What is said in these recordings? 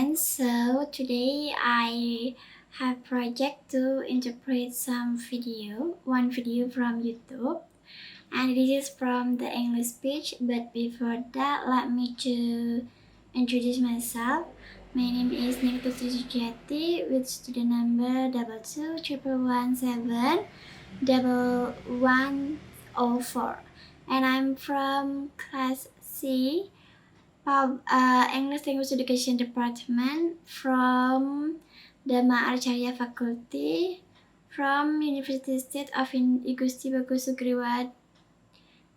friends. So today I have project to interpret one video from YouTube, and this is from the English speech. But before that, let me to introduce myself. My name is Nikita Sujati with student number 221711104, and I'm from class C. English Language Education Department from Dharma Archarya Faculty from University State of Igusti Bagus Sugriwa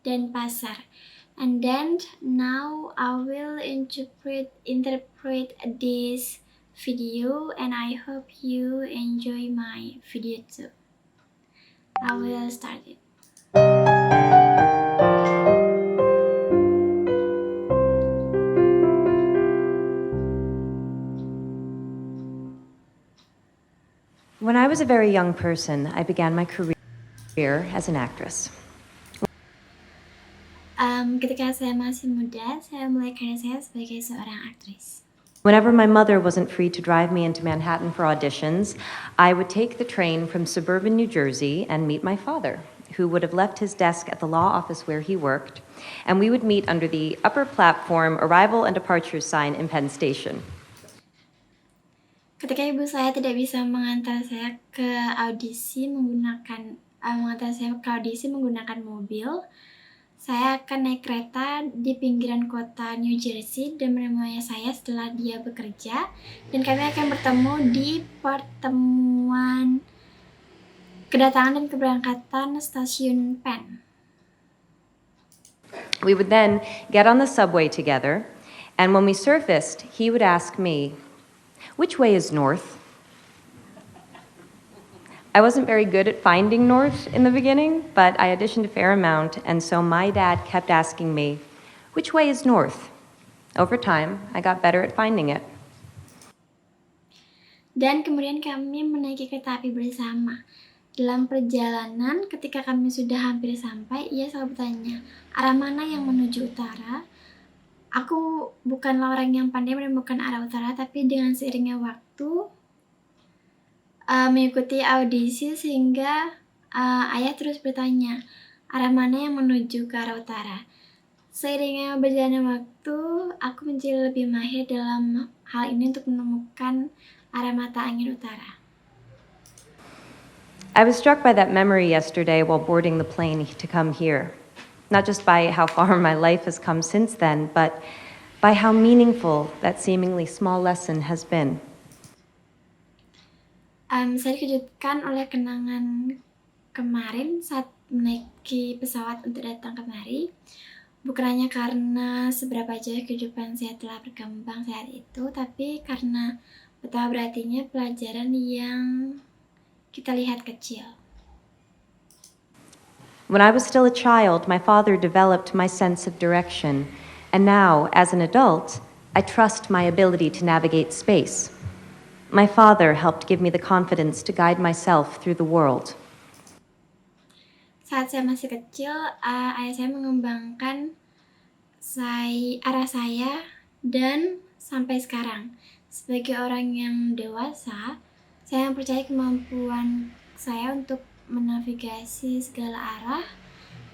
Denpasar. And then now I will interpret this video, and I hope you enjoy my video too. I will start it. When I was a very young person, I began my career as an actress. Ketika saya masih muda, saya mulai karir saya sebagai seorang aktris. Whenever my mother wasn't free to drive me into Manhattan for auditions, I would take the train from suburban New Jersey and meet my father, who would have left his desk at the law office where he worked, and we would meet under the upper platform arrival and departure sign in Penn Station. Ketika ibu saya tidak bisa mengantar saya ke audisi menggunakan mobil, saya akan naik kereta di pinggiran kota New Jersey dan menemui saya setelah dia bekerja, dan kami akan bertemu di pertemuan kedatangan dan keberangkatan stasiun Penn. We would then get on the subway together, and when we surfaced, he would ask me, "Which way is north?" I wasn't very good at finding north in the beginning, but I auditioned a fair amount, and so my dad kept asking me, "Which way is north?" Over time, I got better at finding it. Dan kemudian kami menaiki kereta api bersama. Dalam perjalanan, ketika kami sudah hampir sampai, ia selalu bertanya, arah mana yang menuju utara? Aku bukanlah orang yang pandai menemukan arah utara, tapi dengan seiringnya waktu mengikuti audisi sehingga ayah terus bertanya, arah mana yang menuju ke arah utara. Seiringnya berjalannya waktu, aku menjadi lebih mahir dalam hal ini untuk menemukan arah mata angin utara. I was struck by that memory yesterday while boarding the plane to come here. Not just by how far my life has come since then, but by how meaningful that seemingly small lesson has been. Saya dikejutkan oleh kenangan kemarin saat menaiki pesawat untuk datang kemari. Bukan hanya karena seberapa jauh kehidupan saya telah berkembang saat itu, tapi karena betapa berartinya pelajaran yang kita lihat kecil. When I was still a child, my father developed my sense of direction, and now, as an adult, I trust my ability to navigate space. My father helped give me the confidence to guide myself through the world. Saat saya masih kecil, ayah saya mengembangkan arah saya, dan sampai sekarang, sebagai orang yang dewasa, saya mempercayai kemampuan saya untuk menavigasi segala arah,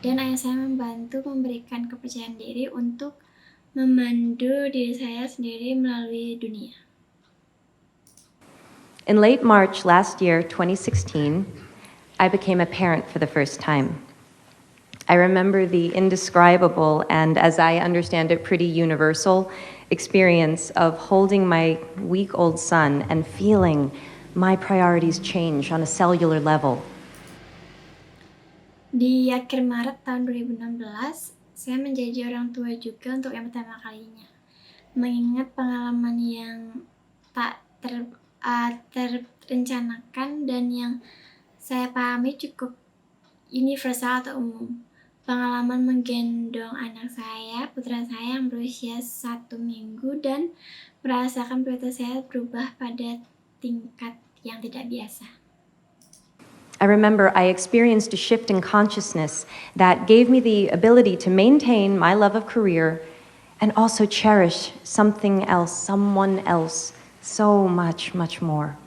dan ayah saya membantu memberikan kepercayaan diri untuk memandu diri saya sendiri melalui dunia. In late March last year, 2016, I became a parent for the first time. I remember the indescribable and, as I understand it, pretty universal experience of holding my week-old son and feeling my priorities change on a cellular level. Di akhir Maret tahun 2016, saya menjadi orang tua juga untuk yang pertama kalinya. Mengingat pengalaman yang tak terencanakan dan yang saya pahami cukup universal atau umum. Pengalaman menggendong anak saya, putra saya yang berusia 1 minggu, dan merasakan prioritas saya berubah pada tingkat yang tidak biasa. I remember I experienced a shift in consciousness that gave me the ability to maintain my love of career and also cherish something else, someone else So much, much more.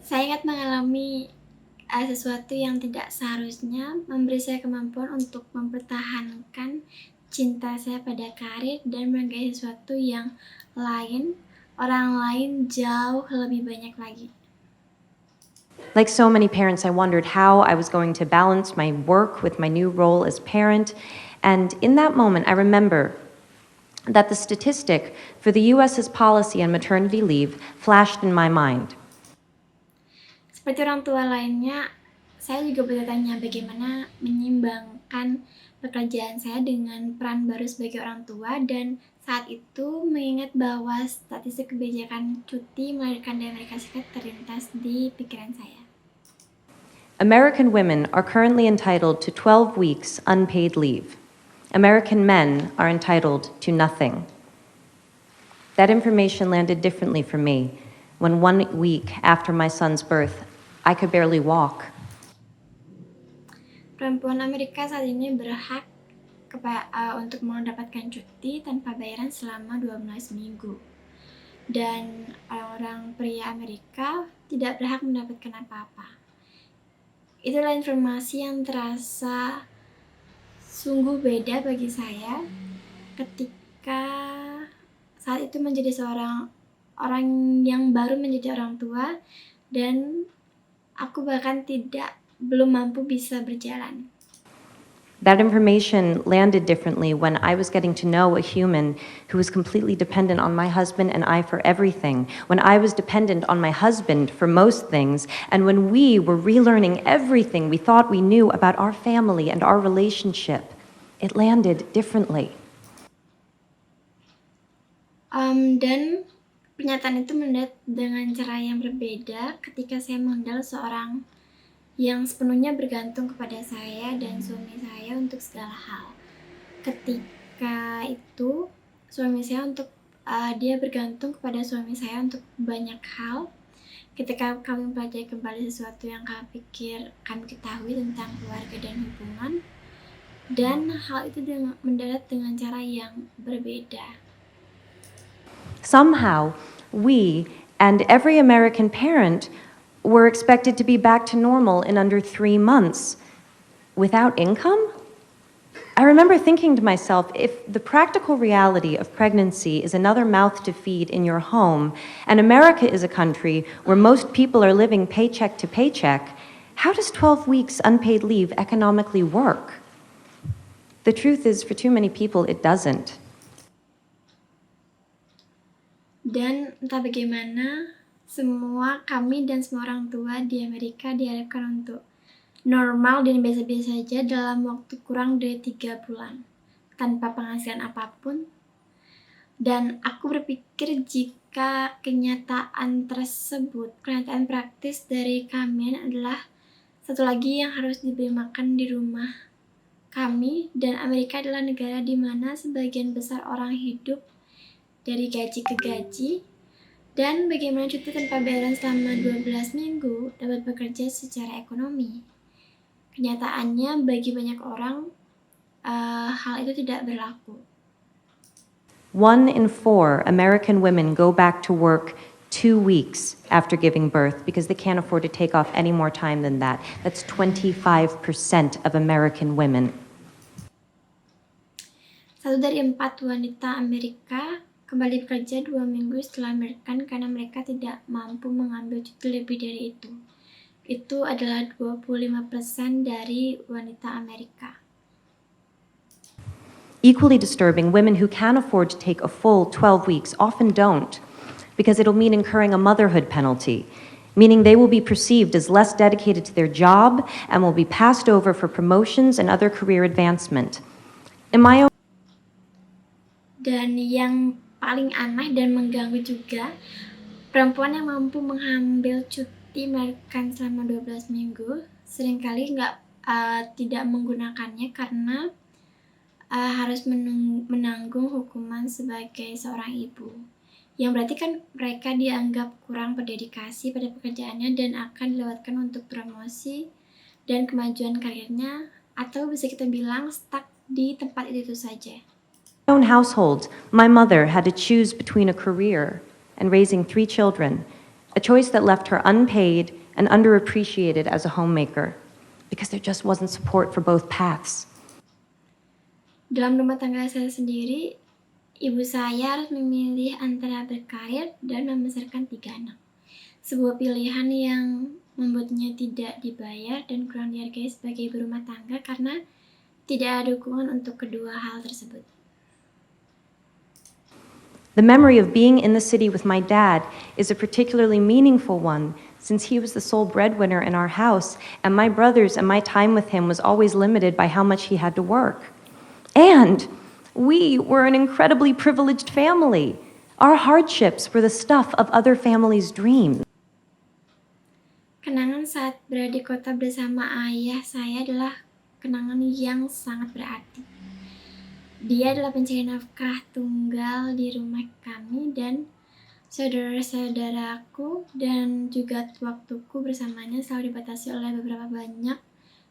Saya ingat mengalami sesuatu yang tidak seharusnya memberi saya kemampuan untuk mempertahankan cinta saya pada karir dan menggapai sesuatu yang lain, orang lain jauh lebih banyak lagi. Like so many parents, I wondered how I was going to balance my work with my new role as parent. And in that moment, I remember that the statistic for the US's policy on maternity leave flashed in my mind. Seperti orang tua lainnya, saya juga bertanya bagaimana menyeimbangkan pekerjaan saya dengan peran baru sebagai orang tua, dan saat itu mengingat bahwa statistik kebijakan cuti melahirkan di Amerika Serikat terlintas di pikiran saya. American women are currently entitled to 12 weeks unpaid leave. American men are entitled to nothing. That information landed differently for me when 1 week after my son's birth, I could barely walk. Perempuan Amerika saat ini berhak untuk mendapatkan cuti tanpa bayaran selama 12 minggu. Dan orang-orang pria Amerika tidak berhak mendapatkan apa-apa. Itulah informasi yang terasa sungguh beda bagi saya ketika saat itu menjadi seorang orang yang baru menjadi orang tua, dan aku bahkan belum mampu bisa berjalan. That information landed differently when I was getting to know a human who was completely dependent on my husband and I for everything, when I was dependent on my husband for most things, and when we were relearning everything we thought we knew about our family and our relationship. It landed differently. Dan pernyataan itu mendapat dengan cara yang berbeda ketika saya mengenal seorang yang sepenuhnya bergantung kepada saya dan suami saya untuk segala hal. Ketika itu suami saya dia bergantung kepada suami saya untuk banyak hal. Ketika kami mempelajari kembali sesuatu yang kami ketahui tentang keluarga dan hubungan, dan hal itu mendarat dengan cara yang berbeda. Somehow, we and every American parent were expected to be back to normal in under 3 months. Without income? I remember thinking to myself, if the practical reality of pregnancy is another mouth to feed in your home, and America is a country where most people are living paycheck to paycheck, how does 12 weeks unpaid leave economically work? The truth is, for too many people, it doesn't. Dan entah bagaimana, semua kami dan semua orang tua di Amerika diharapkan untuk normal dan biasa-biasa saja dalam waktu kurang dari 3 bulan, tanpa penghasilan apapun. Dan aku berpikir jika kenyataan praktis dari kami adalah satu lagi yang harus diberi makan di rumah kami, dan Amerika adalah negara di mana sebagian besar orang hidup dari gaji ke gaji, dan bagaimana cuti tanpa bayaran selama 12 minggu dapat bekerja secara ekonomi. Kenyataannya bagi banyak orang hal itu tidak berlaku. 1 in 4 American women go back to work 2 weeks after giving birth because they can't afford to take off any more time than that. That's 25% of American women. 1 dari 4 wanita Amerika kembali bekerja 2 minggu setelah melahirkan karena mereka tidak mampu mengambil cuti lebih dari itu. Itu adalah 25% dari wanita Amerika. Equally disturbing, women who can afford to take a full 12 weeks often don't, because it'll mean incurring a motherhood penalty, meaning they will be perceived as less dedicated to their job and will be passed over for promotions and other career advancement. In my own Dan yang paling aneh dan mengganggu juga, perempuan yang mampu mengambil cuti melahirkan selama 12 minggu seringkali tidak menggunakannya karena harus menanggung hukuman sebagai seorang ibu, yang berarti kan mereka dianggap kurang berdedikasi pada pekerjaannya dan akan dilewatkan untuk promosi dan kemajuan karirnya, atau bisa kita bilang stuck di tempat itu saja. own household, my mother had to choose between a career and raising 3 children, a choice that left her unpaid and underappreciated as a homemaker because there just wasn't support for both paths. Dalam rumah tangga saya sendiri, ibu saya harus memilih antara berkarir dan membesarkan 3 anak. Sebuah pilihan yang membuatnya tidak dibayar dan kurang dihargai sebagai ibu rumah tangga karena tidak ada dukungan untuk kedua hal tersebut. The memory of being in the city with my dad is a particularly meaningful one since he was the sole breadwinner in our house, and my brothers and my time with him was always limited by how much he had to work. And we were an incredibly privileged family. Our hardships were the stuff of other families' dreams. Kenangan saat berada di kota bersama ayah saya adalah kenangan yang sangat berarti. Dia adalah pencari nafkah tunggal di rumah kami dan saudara-saudaraku, dan juga waktuku bersamanya selalu dibatasi oleh beberapa banyak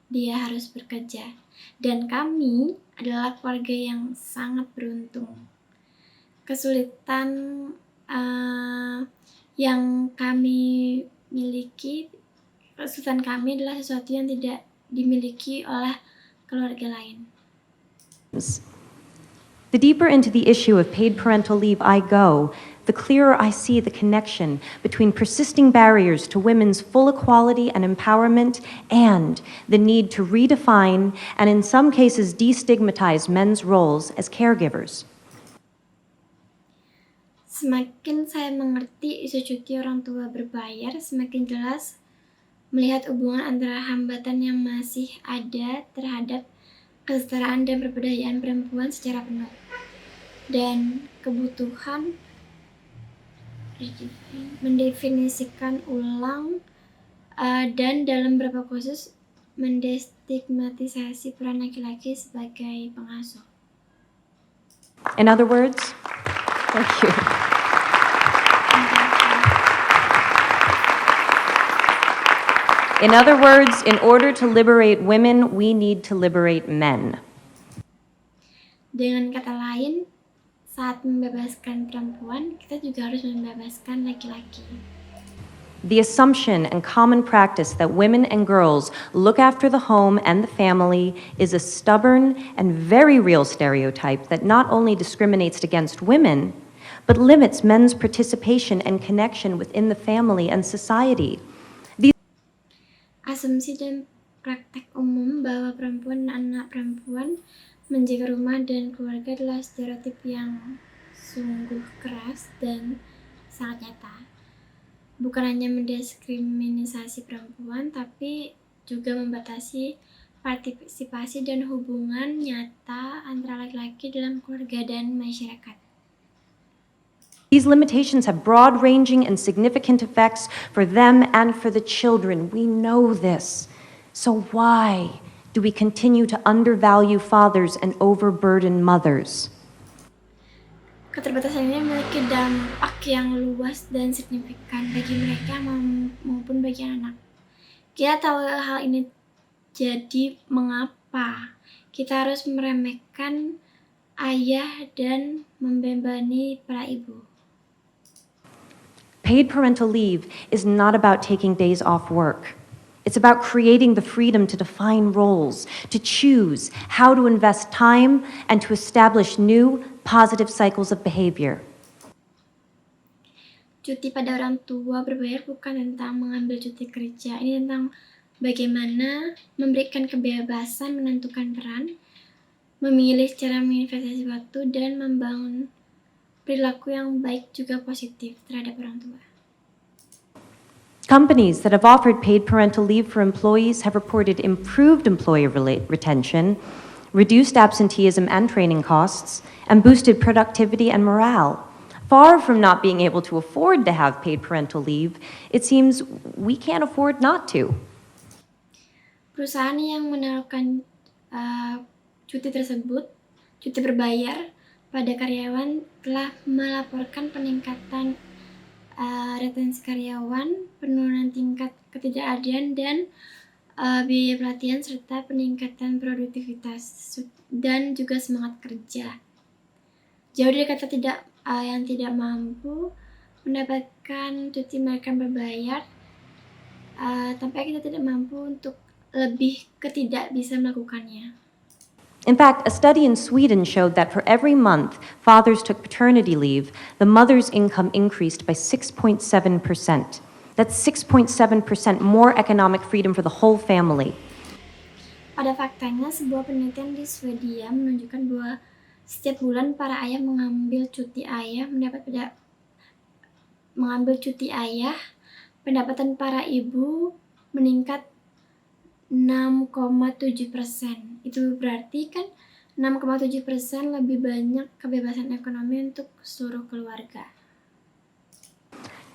dia harus bekerja. Dan kami adalah keluarga yang sangat beruntung. Kesulitan yang kami miliki, kesulitan kami adalah sesuatu yang tidak dimiliki oleh keluarga lain. The deeper into the issue of paid parental leave I go, the clearer I see the connection between persisting barriers to women's full equality and empowerment and the need to redefine and in some cases destigmatize men's roles as caregivers. Semakin saya mengerti isu cuti orang tua berbayar, semakin jelas melihat hubungan antara hambatan yang masih ada terhadap kesetaraan dan pemberdayaan perempuan secara penuh, dan kebutuhan mendefinisikan ulang dan dalam beberapa kasus mendestigmatisasi peran laki-laki sebagai pengasuh. In other words, thank you. In other words, in order to liberate women, we need to liberate men. Dengan kata lain, saat membebaskan perempuan, kita juga harus membebaskan laki-laki. The assumption and common practice that women and girls look after the home and the family is a stubborn and very real stereotype that not only discriminates against women, but limits men's participation and connection within the family and society. Asumsi dan praktek umum bahwa perempuan dan anak perempuan menjaga rumah dan keluarga adalah stereotip yang sungguh keras dan sangat nyata. Bukan hanya mendiskriminasi perempuan, tapi juga membatasi partisipasi dan hubungan nyata antara laki-laki dalam keluarga dan masyarakat. These limitations have broad-ranging and significant effects for them and for the children. We know this. So why do we continue to undervalue fathers and overburden mothers? Keterbatasan ini memiliki dampak yang luas dan signifikan bagi mereka maupun bagi anak. Kita tahu hal ini, jadi mengapa kita harus meremehkan ayah dan membebani para ibu? Paid parental leave is not about taking days off work. It's about creating the freedom to define roles, to choose how to invest time, and to establish new, positive cycles of behavior. Cuti pada orang tua berbayar bukan tentang mengambil cuti kerja. Ini tentang bagaimana memberikan kebebasan menentukan peran, memilih cara menginvestasi waktu, dan membangun perilaku yang baik juga positif terhadap orang tua. Companies that have offered paid parental leave for employees have reported improved employee retention, reduced absenteeism and training costs, and boosted productivity and morale. Far from not being able to afford to have paid parental leave, it seems we can't afford not to. Perusahaan yang menawarkan cuti tersebut, cuti berbayar pada karyawan, telah melaporkan peningkatan retensi karyawan, penurunan tingkat ketidakadilan dan biaya pelatihan, serta peningkatan produktivitas dan juga semangat kerja. jauh dari kata yang tidak mampu mendapatkan cuti makan berbayar, tanpa kita tidak mampu untuk lebih ke tidak bisa melakukannya. In fact, a study in Sweden showed that for every month fathers took paternity leave, the mother's income increased by 6.7%. That's 6.7% more economic freedom for the whole family. Pada faktanya, sebuah penelitian di Swedia menunjukkan bahwa setiap bulan para ayah mengambil cuti ayah, pendapatan para ibu meningkat 6,7%. Itu berarti kan 6,7% lebih banyak kebebasan ekonomi untuk seluruh keluarga.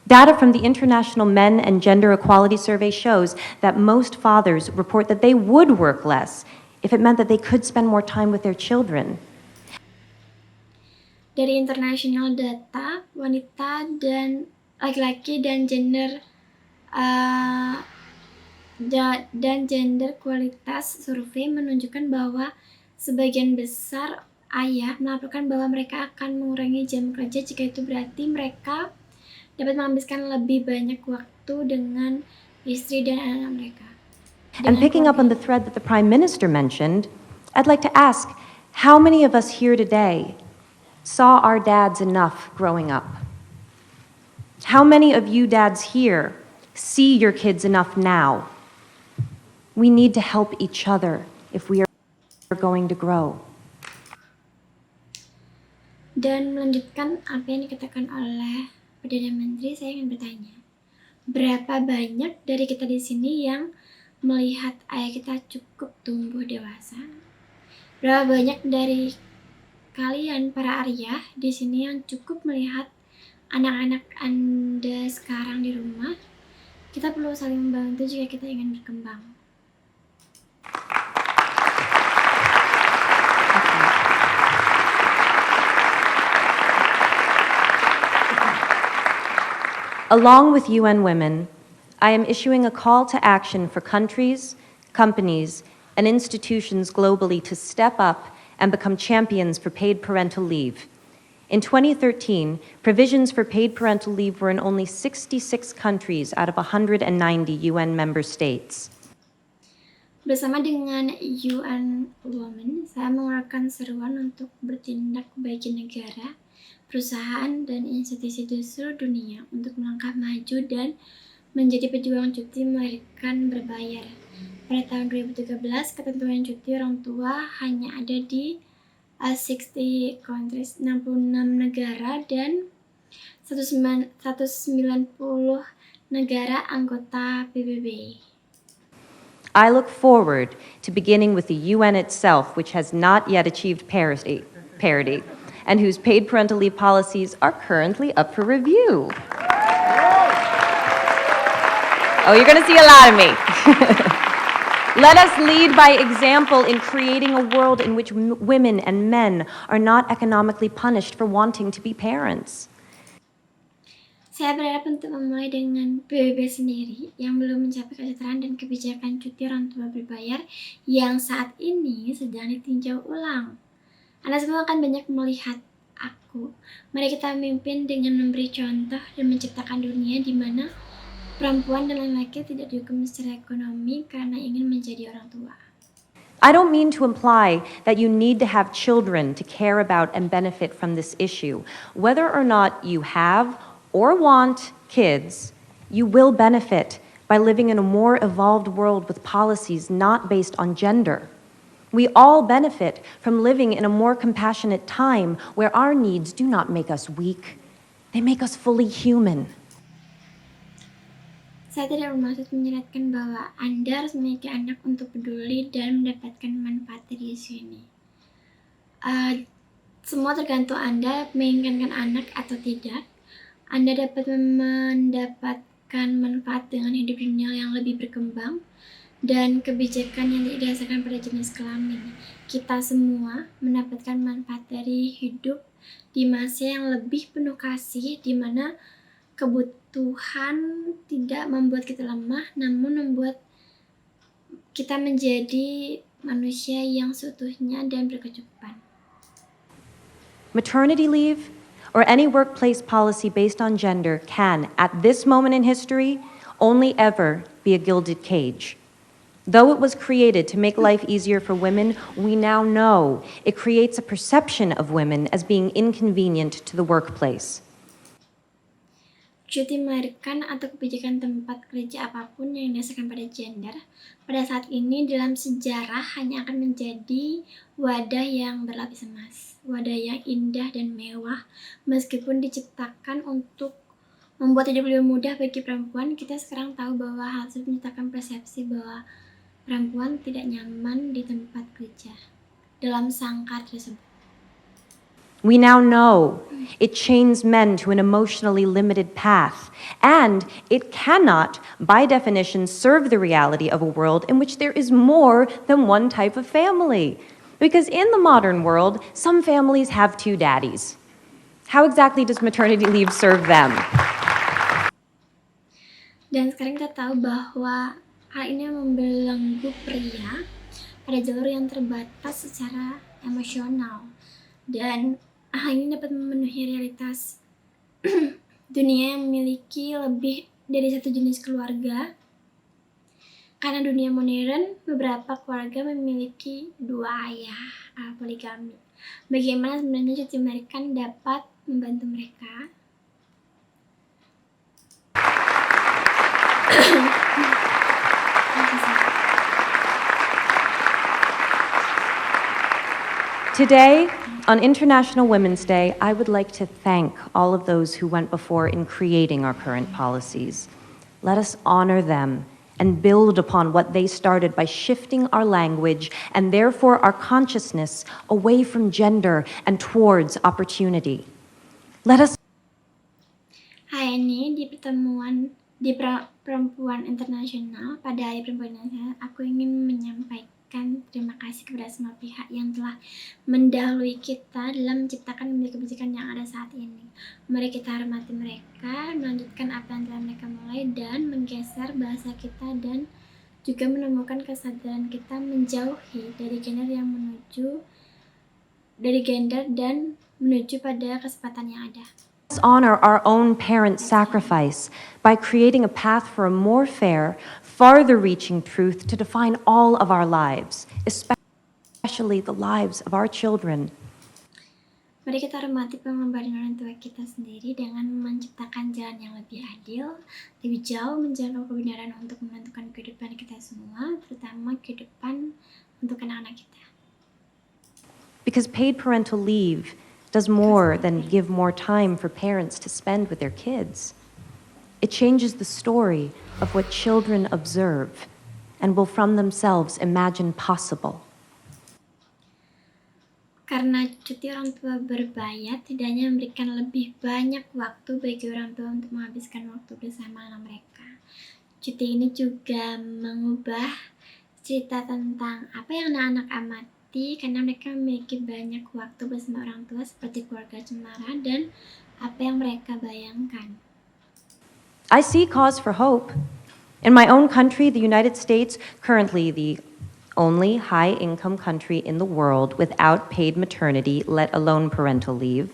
Data from the International Men and Gender Equality Survey shows that most fathers report that they would work less if it meant that they could spend more time with their children. Dari international data, wanita dan laki-laki dan gender kualitas survei menunjukkan bahwa sebagian besar ayah melaporkan bahwa mereka akan mengurangi jam kerja jika itu berarti mereka dapat menghabiskan lebih banyak waktu dengan istri dan anak mereka. And picking up on the thread that the Prime Minister mentioned, I'd like to ask, how many of us here today saw our dads enough growing up? How many of you dads here see your kids enough now? We need to help each other if we are going to grow. Dan melanjutkan apa yang dikatakan oleh Perdana Menteri, saya ingin bertanya, berapa banyak dari kita di sini yang melihat ayah kita cukup tumbuh dewasa? Berapa banyak dari kalian para ayah di sini yang cukup melihat anak-anak Anda sekarang di rumah? Kita perlu saling membantu jika kita ingin berkembang. Along with UN Women, I am issuing a call to action for countries, companies, and institutions globally to step up and become champions for paid parental leave. In 2013, provisions for paid parental leave were in only 66 countries out of 190 UN member states. Bersama dengan UN Women, saya mengeluarkan seruan untuk bertindak bagi negara, perusahaan, dan institusi di seluruh dunia untuk melangkah maju dan menjadi pejuang cuti melahirkan berbayar. Pada tahun 2013, ketentuan cuti orang tua hanya ada di 60 countries, 66 negara, dan 190 negara anggota PBB. I look forward to beginning with the UN itself, which has not yet achieved parity, and whose paid parental leave policies are currently up for review. Oh, you're going to see a lot of me. Let us lead by example in creating a world in which women and men are not economically punished for wanting to be parents. Saya berharap untuk memulai dengan PBB sendiri yang belum mencapai kesejahteraan dan kebijakan cuti orang tua berbayar yang saat ini sedang ditinjau ulang. Anda semua akan banyak melihat aku. Mari kita memimpin dengan memberi contoh dan menciptakan dunia di mana perempuan dan laki-laki tidak dihukum secara ekonomi karena ingin menjadi orang tua. I don't mean to imply that you need to have children to care about and benefit from this issue. Whether or not you have or want kids, you will benefit by living in a more evolved world with policies not based on gender. We all benefit from living in a more compassionate time where our needs do not make us weak, they make us fully human. Saya tidak bermaksud menyeratkan bahwa Anda harus memiliki anak untuk peduli dan mendapatkan manfaat dari sini. Semua tergantung Anda menginginkan anak atau tidak. Anda dapat mendapatkan manfaat dengan hidup dunia yang lebih berkembang dan kebijakan yang tidak didasarkan pada jenis kelamin. Kita semua mendapatkan manfaat dari hidup di masa yang lebih penuh kasih, di mana kebutuhan tidak membuat kita lemah, namun membuat kita menjadi manusia yang seutuhnya dan berkecukupan. Maternity leave or any workplace policy based on gender can, at this moment in history, only ever be a gilded cage. Though it was created to make life easier for women, we now know it creates a perception of women as being inconvenient to the workplace. Cuti melahirkan atau kebijakan tempat kerja apapun yang didasarkan pada gender, pada saat ini dalam sejarah hanya akan menjadi wadah yang berlapis emas, wadah yang indah dan mewah. Meskipun diciptakan untuk membuat hidup lebih mudah bagi perempuan, kita sekarang tahu bahwa hal tersebut menciptakan persepsi bahwa perempuan tidak nyaman di tempat kerja dalam sangkar tersebut. We now know it chains men to an emotionally limited path, and it cannot, by definition, serve the reality of a world in which there is more than one type of family. Because in the modern world, some families have two daddies. How exactly does maternity leave serve them? Dan sekarang kita tahu bahwa hal ini membelenggu pria pada jalur yang terbatas secara emosional, dan hal ini dapat memenuhi realitas dunia yang memiliki lebih dari satu jenis keluarga. Karena dunia modern, beberapa keluarga memiliki dua ayah, poligami. Bagaimana sebenarnya cuti melahirkan dapat membantu mereka? Today, on International Women's Day, I would like to thank all of those who went before in creating our current policies. Let us honor them and build upon what they started by shifting our language and therefore our consciousness away from gender and towards opportunity. Let us Hari ini di Perempuan Internasional, pada Hari Perempuan Internasional, aku ingin menyampaikan terima kasih kepada semua pihak yang telah mendahului kita dalam menciptakan kebijakan yang ada saat ini. Mari kita hormati mereka, melanjutkan apa yang telah mereka mulai, dan menggeser bahasa kita dan juga menemukan kesadaran kita menjauhi dari gender dan menuju pada kesempatan yang ada. Let's honor our own parents' sacrifice by creating a path for a more fair, farther-reaching truth to define all of our lives, especially the lives of our children. Mari kita hormati pengorbanan orang tua kita sendiri dengan menciptakan jalan yang lebih adil, lebih jauh menjangkau kebenaran untuk menentukan kehidupan kita semua, terutama kehidupan untuk anak-anak kita. Because paid parental leave does more than give more time for parents to spend with their kids. It changes the story of what children observe and will from themselves imagine possible. Karena cuti orang tua berbayar tidak hanya memberikan lebih banyak waktu bagi orang tua untuk menghabiskan waktu bersama anak mereka. Cuti ini juga mengubah cerita tentang apa yang anak-anak amati, karena mereka memiliki banyak waktu bersama orang tua seperti keluarga cemara dan apa yang mereka bayangkan. I see cause for hope. In my own country, the United States, currently the only high-income country in the world without paid maternity, let alone parental leave,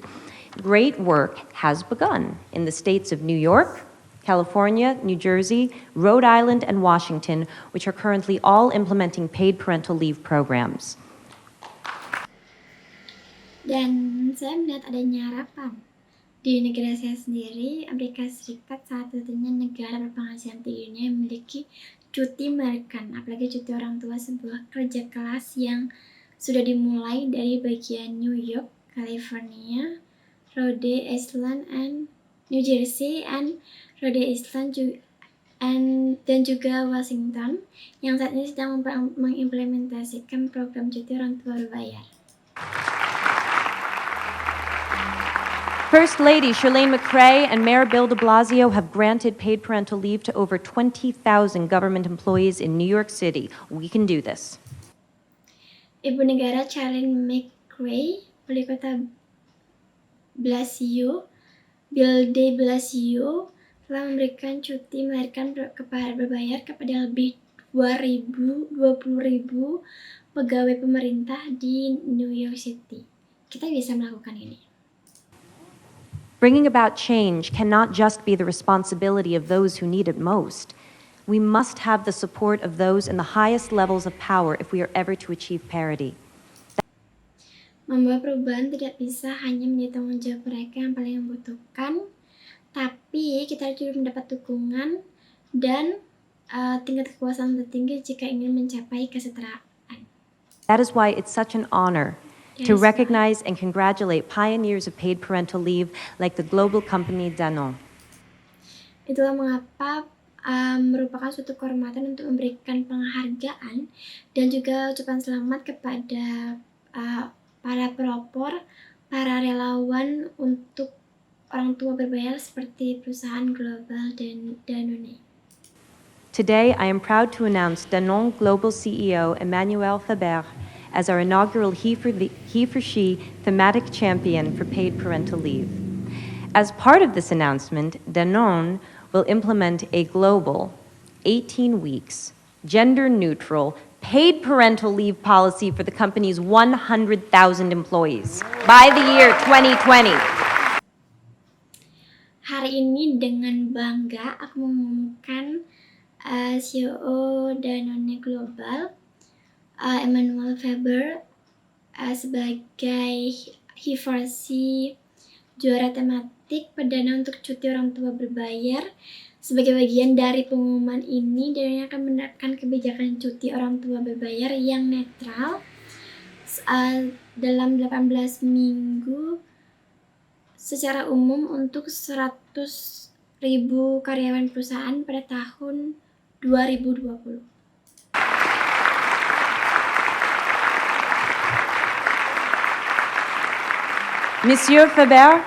great work has begun in the states of New York, California, New Jersey, Rhode Island, and Washington, which are currently all implementing paid parental leave programs. Dan saya melihat adanya harapan. Di negara saya sendiri, Amerika Serikat, satu-satunya negara berpenghasilan tinggi dunia yang memiliki cuti melahirkan, apalagi cuti orang tua, sebuah kerja kelas yang sudah dimulai dari bagian New York, California, Rhode Island, and New Jersey, and Rhode Island dan juga Washington, yang saat ini sedang mengimplementasikan program cuti orang tua berbayar. First Lady Chirlane McCray and Mayor Bill de Blasio have granted paid parental leave to over 20,000 government employees in New York City. We can do this. Ibu Negara Chirlane McCray, Wali Kota Bill de Blasio, telah memberikan cuti melahirkan berbayar kepada lebih 20.000 pegawai pemerintah di New York City. Kita bisa melakukan ini. Bringing about change cannot just be the responsibility of those who need it most. We must have the support of those in the highest levels of power if we are ever to achieve parity. Membawa perubahan tidak bisa hanya menjadi tanggung jawab mereka yang paling membutuhkan, tapi kita juga mendapat dukungan dan tingkat kekuasaan tertinggi jika ingin mencapai kesetaraan. That is why it's such an honor to Yes, recognize and congratulate pioneers of paid parental leave like the global company Danone. Itulah mengapa merupakan suatu kehormatan untuk memberikan penghargaan dan juga ucapan selamat kepada para pelopor, para relawan untuk orang tua berbayar seperti perusahaan global dan Danone. Today, I am proud to announce Danone Global CEO Emmanuel Faber as our inaugural He for She thematic champion for paid parental leave. As part of this announcement, Danone will implement a global 18 weeks, gender-neutral, paid parental leave policy for the company's 100,000 employees by the year 2020. Hari ini dengan bangga aku mengumumkan CEO Danone Global, Emmanuel Faber, sebagai He for She juara tematik perdana untuk cuti orang tua berbayar. Sebagai bagian dari pengumuman ini, Danone akan menerapkan kebijakan cuti orang tua berbayar yang netral dalam 18 minggu secara umum untuk 100.000 karyawan perusahaan pada tahun 2020. Monsieur Faber,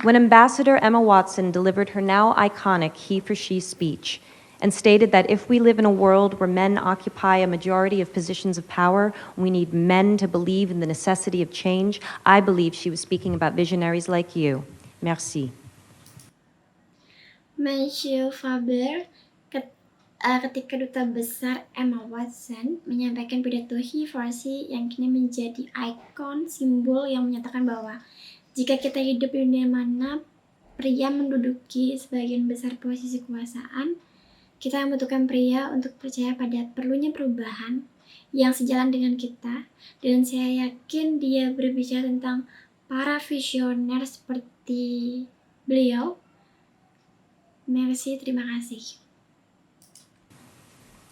when Ambassador Emma Watson delivered her now iconic He for She speech and stated that if we live in a world where men occupy a majority of positions of power, we need men to believe in the necessity of change, I believe she was speaking about visionaries like you. Merci. Monsieur Faber, ketika Duta Besar Emma Watson menyampaikan pidato He for She yang kini menjadi ikon simbol yang menyatakan bahwa jika kita hidup di dunia mana pria menduduki sebagian besar posisi kekuasaan, kita membutuhkan pria untuk percaya pada perlunya perubahan yang sejalan dengan kita, dan saya yakin dia berbicara tentang para visioner seperti beliau. Merci, terima kasih.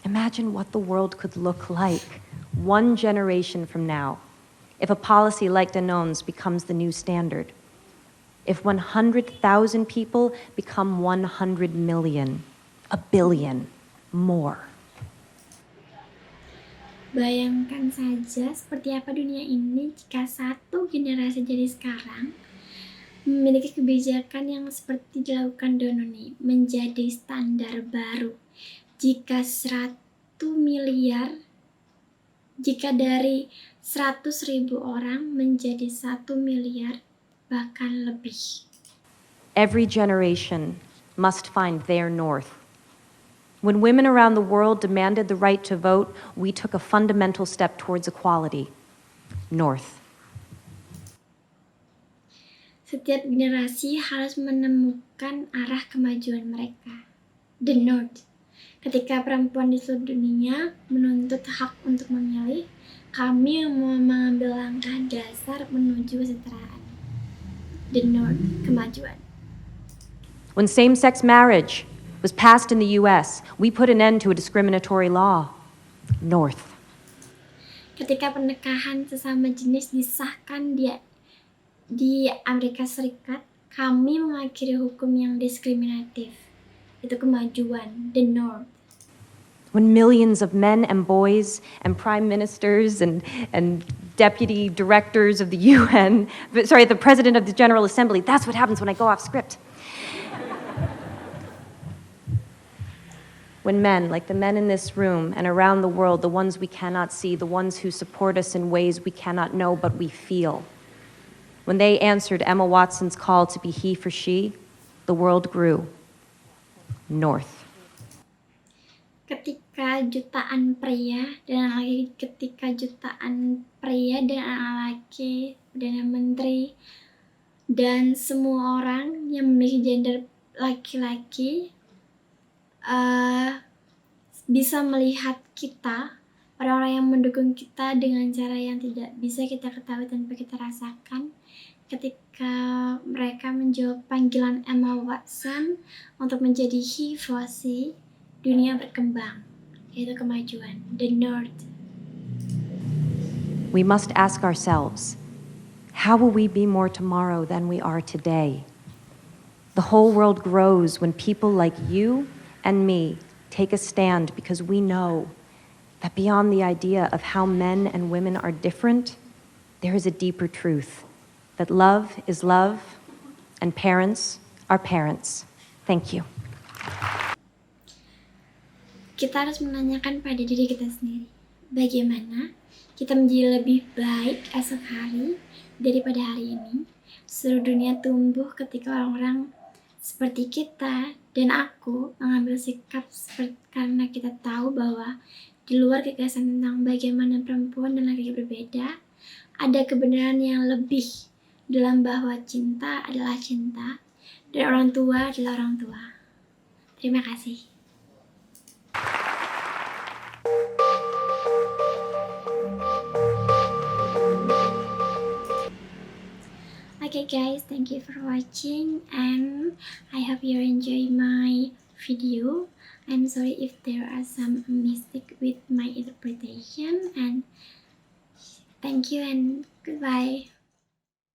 Imagine what the world could look like 1 generation from now if a policy like Danone's becomes the new standard. If 100,000 people become 100 million, a billion, more. Bayangkan saja seperti apa dunia ini jika satu generasi dari sekarang memiliki kebijakan yang seperti dilakukan Danone menjadi standar baru. Jika dari 100.000 orang menjadi 1 miliar, bahkan lebih. Every generation must find their north. When women around the world demanded the right to vote, we took a fundamental step towards equality. North. Setiap generasi harus menemukan arah kemajuan mereka. The North. Ketika perempuan di seluruh dunia menuntut hak untuk memilih, kami mengambil langkah dasar menuju kesetaraan. The North, kemajuan. When same-sex marriage was passed in the US, we put an end to a discriminatory law. North. Ketika pernikahan sesama jenis disahkan di Amerika Serikat, kami mengakhiri hukum yang diskriminatif. Itu kemajuan, the North. When millions of men and boys and prime ministers and deputy directors of the UN, the president of the General Assembly, that's what happens when I go off script. When men, like the men in this room and around the world, the ones we cannot see, the ones who support us in ways we cannot know but we feel, when they answered Emma Watson's call to be he for she, the world grew. North. Ketika jutaan pria dan anak laki, Perdana Menteri dan semua orang yang memiliki gender laki-laki bisa melihat kita, orang-orang yang mendukung kita dengan cara yang tidak bisa kita ketahui tanpa kita rasakan ketika mereka menjawab panggilan Emma Watson untuk menjadi Hifoshi. Dunia berkembang, yaitu kemajuan, the North. We must ask ourselves, how will we be more tomorrow than we are today? The whole world grows when people like you and me take a stand because we know that beyond the idea of how men and women are different, there is a deeper truth, that love is love and parents are parents. Thank you. Kita harus menanyakan pada diri kita sendiri, bagaimana kita menjadi lebih baik esok hari daripada hari ini. Seluruh dunia tumbuh ketika orang-orang seperti kita dan aku mengambil sikap karena kita tahu bahwa di luar gagasan tentang bagaimana perempuan dan laki-laki berbeda, ada kebenaran yang lebih dalam bahwa cinta adalah cinta dan orang tua adalah orang tua. Terima kasih. Okay guys, thank you for watching and I hope you enjoy my video. I'm sorry if there are some mistake with my interpretation, and thank you and goodbye.